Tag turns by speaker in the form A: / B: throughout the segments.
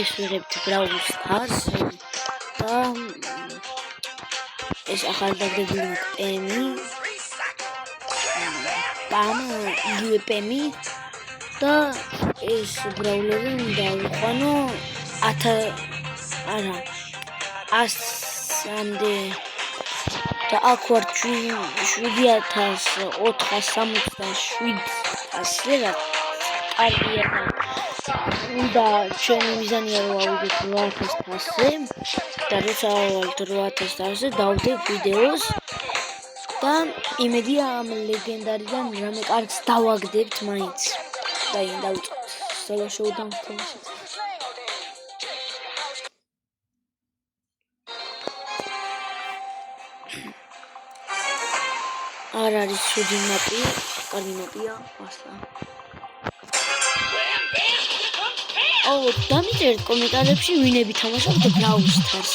A: ეს ვიღებთ Brawl Stars და ეს ახალგაზრდებული პემი იგივე პემი და ეს ბრაულერი უნდა ვიყვანო 100-მდე და აქ ვარ 7467-ზე რა კარგია და ჩემი მიზანია რომ ავიდეთ 8100-ზე და როცა ავალთ 8100-ზე დავდებ ვიდეოს და იმედია ამ ლეგენდარიდან რამე კარგს დავაგდებთ მაინც და იმ დავიწყოთ სოლო შოუდან თამაშით არ არის შუდი მაპი კარგი მაპია ასლა დამიწერეთ კომენტარებში ვინები თამაშობთ Brawl Stars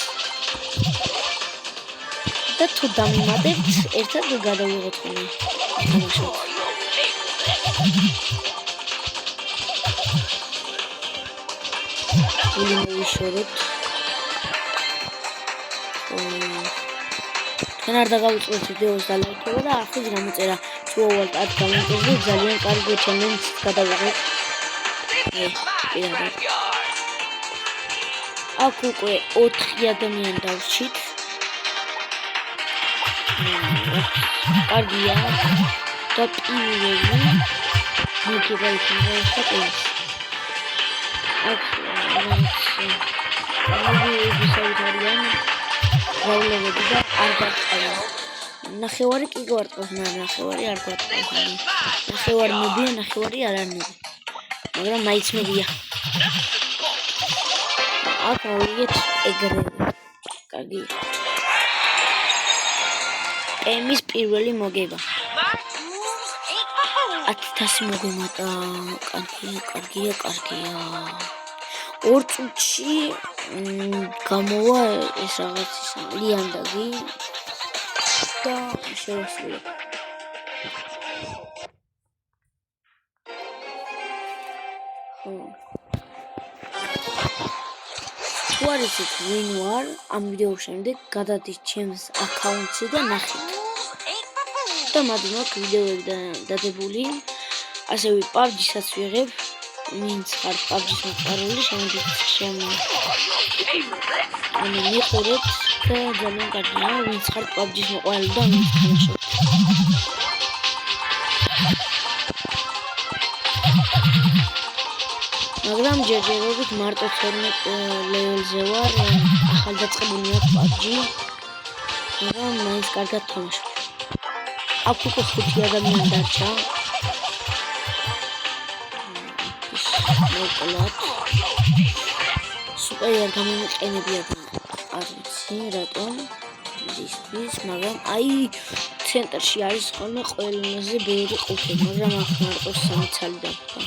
A: და თუ დამიმატებთ ერთად გადავიღოთ ხოლმე თამაშობთ ვიშოროთ თქვენ არ დაგავიწყოთ ვიდეოს და ლაიქება და ახლა გამოწერა თუ ავალთ 10 კომენტარზე ძალიან კარგი ჩანელს გადავიღოთ აქ უკვე 4 ადამიანი დავრჩით კარგია და პირველი მოგება იქნება და პენს აქ რაულები და არ გაწყდა ნახევარი კი გვარტყავს ნახევარი არ გვარტყავს ნახევარი მებია ნახევარი არ არნები მაგრამ მაინც მებია აქ ავიღეთ ეგრევე კარგი ემის პირველი მოგება 10000 მოგემატა კარგია ორ წუთში გამოვა ეს რაღაცის ლიანდაგი და შევასრულებ თუ არ იცით ვინ ვარ ამ ვიდეოს შემდეგ გადადით ჩემს აკაუნტზე და ნახეთ და მაგ ვიდეოები დადებული ასევე PUBG-საც ვიღებ ვინც ხარ PUBG-ს მოყვარული მიყურეთ და ძალიან კარგია ვინც ხარ PUBG-ს მოყვარული და ვინც თამაშობთ მაგრამ ჯერჯერობით მარტო 12 ლეველზე ვარ ახალდაწყებული აქვს PUBG მაგრამ მაინც კარგად თამაშობ აქ უკვე 5 ადამიანი დარჩა მოკლედ სუპერი არ გამომიყენებია არ ვიცი რატომ ისთვის მაგრამ აი ცენტრში არის ხოლმე ყველაზე ბევრი ყუთი მაგრამ აქ მარტო 3 ცალი დარჩა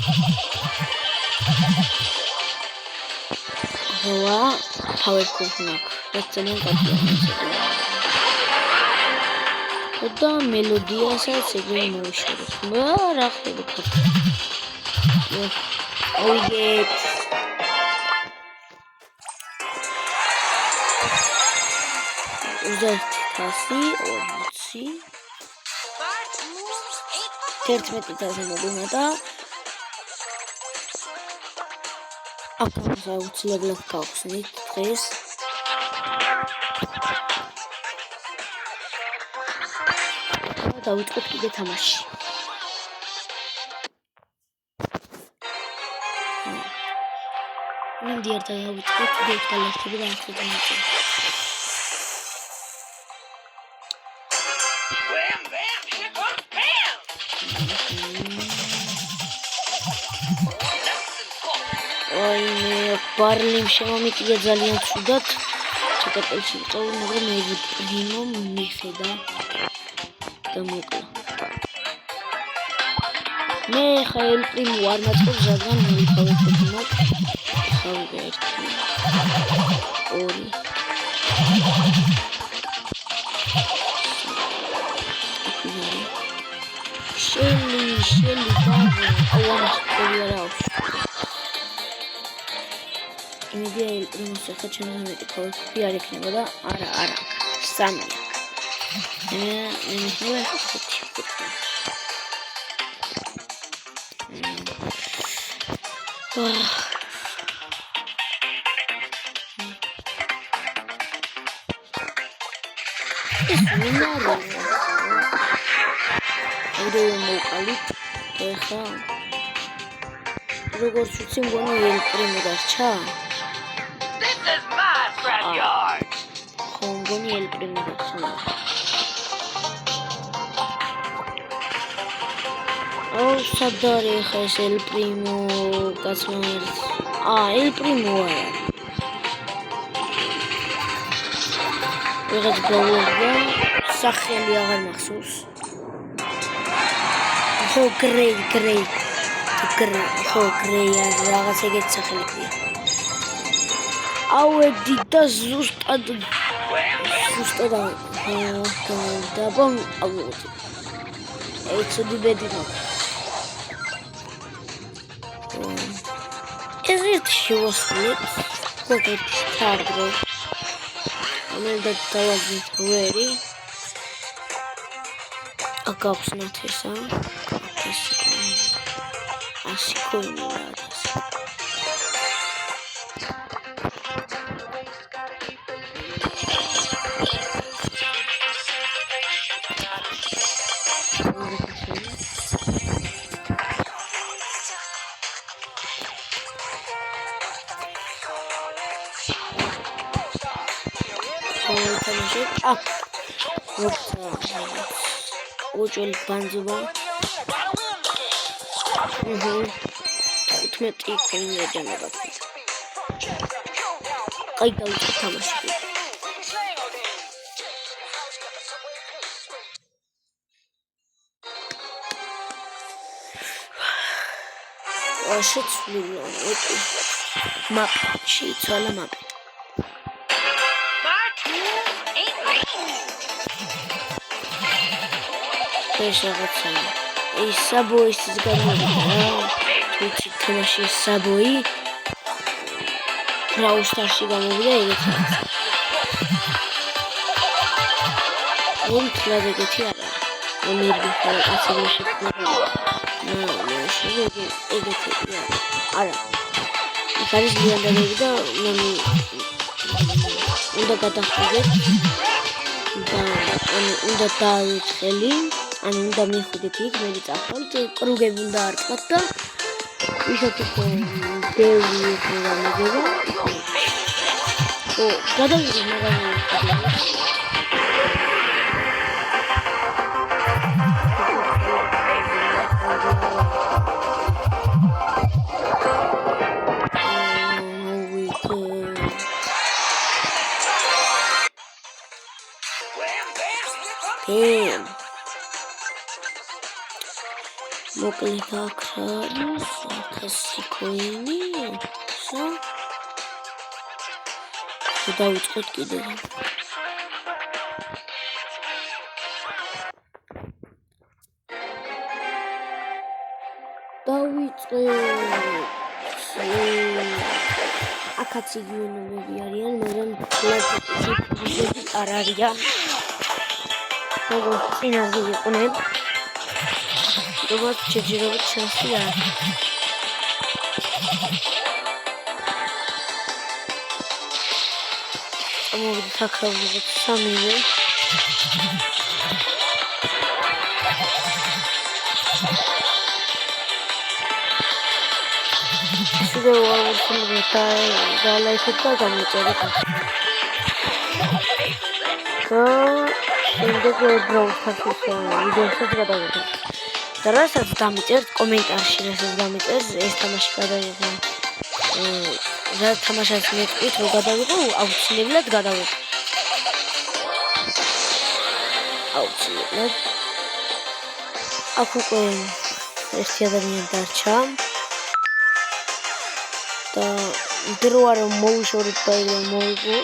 A: ვა power cooking და ძალიან კარგია და მელოდიასაც ეგრე მოვიშოროთ რა ხდება ოიგეთ უზეთ თასი 40 11,000 მოგიმატა აკაუნტზე უცლებელად გავხსნით დღეს დავიწყოთ კიდე თამაში მინდი არ დავიწყოთ კიდე თამაში და ახლა დავიწყოთ ბარლიმ შემომიწია ძალიან ცუდად ცოტა პელში ვიყავი მაგრამ მე პრიმო მიხედა და მოკლა მე ხა ელ პრიმო არ მაწყობს რადგან მოვიყავე თქმა ხავი ერთი ორი შელი ბაბა აუამს ყოლი არა აქვს იმედია ელ პრიმოს ახლა ჩემს მეტი ქოლოფი არ იქნება და არა 3 მე მიხნევა ახლა 5 Audio მოვყალით ეხა როგორც ვიცი მგონი ელ პრიმო დარჩა ხო მგონი ელ პრიმო დარჩა სად არის ეხა ეს ელ პრიმო კაცმა ელ პრიმო არა რაღაც ბოლოსდა სახელი აღარ მახსოვს ხო გრეი ხო გრეი რაღაც ეგეთ სახელი ქვია აუედი და ზუსტად დაბა აუედი ეცოდი ბედი ეს ერთ შევასრულეთ ხოთეთ თარგო ამერდა დავაძით ვერი აკავს ნათესა ასე ქონია ოჭელი ბანძობა 15 იქონია ჯანაბად აი დავიწყე თამაში შეცვლილა ოჭი მაპში იცვალა მაპი ეს რაღაცა ეს საბოის გამოვიდა თვითი თამაში საბოი რაუსტარში გამოვიდა ეგეთი თლად ეგეთი არა ამერგი ხოლმე ასე შექმნა ეგეთი არა ეს არის ლიანდანები და უნდა გადახდეთ და უნდა დავიწყელი ანუ უნდა მივხვდეთ იქ მე წახვალთ კრუგები უნდა არწყოთ და ისეთ ბევრი პროგრამებია ო გადავიღე მაგალითად მოკლედ აქ არის 1000 კოინი სა დავიწყოთ კიდევ აქაც იგივე ნომრები არიან მაგრამ ფლაგები არ არიან როგორც წინაზე იყვნენ როგორც შეჯერებით შანსი არ მოვიდეთ აქ ავიღოთ 3-ვე სულ ვარვარდით და ლაიქეთ და გამოწერეთ და შემდეგ ბრაუზერში ვიდეოსაც გადავიღეთ და რასაც დამიწერთ კომენტარში რასაც დამიწერთ ეს თამაში გადავიღე რა თამაშას მეტყვით რომ გადავიღო აუცილებლად გადავიღო აუცილებლად აქ უკვე ერთი ადამიანი დარჩა და დრო არ მოვიშორეთ და მოვიგო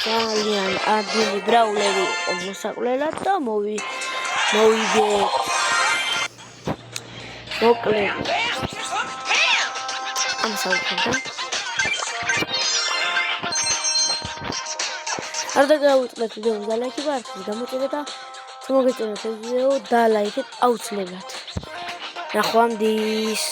A: ძალიან ადვილი ბრაულერი იყო მოსაკლელად და მოვიგე მოკლედ ამ საუბრობთ არ დაგაუწყდეთ ვიდეოს და ლაიქი ვართ გამოწვევა და თუ მოგეწონათ ეს ვიდეო და ლაიქეთ აუცილებლად. ნახვამდის.